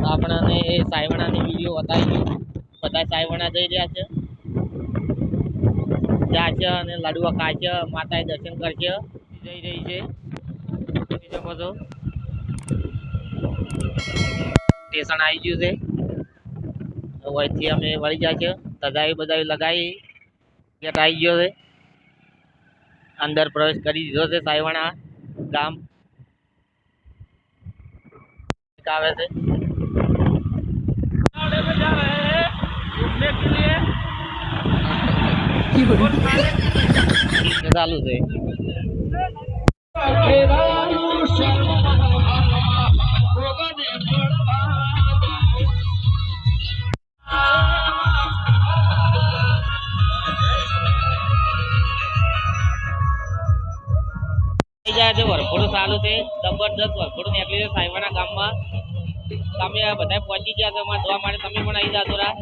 આપણને સાયવણાની વિડીયો બતાવી બધા સાયવણા જઈ રહ્યા છે જાશે અને લાડવા ખાશે માતાએ દર્શન કરશે જઈ રહી છે જોઈ શકો છો સ્ટેશન આવી ગયું છે અહીંથી અમે વળી જાય છે તગાઈ બધાઈ લગાવી ગેટ આવી ગયો છે અંદર પ્રવેશ કરી દીધો છે સાયવણા ગામ આવે છે ચાલુ છે વરઘોડું ચાલુ છે જબરદસ્ત વરઘોડું નીકળી છે સાયવાના ગામમાં તમે બધા પહોંચી ગયા છો એમાં જોવા માટે તમે પણ આવી જાજો રા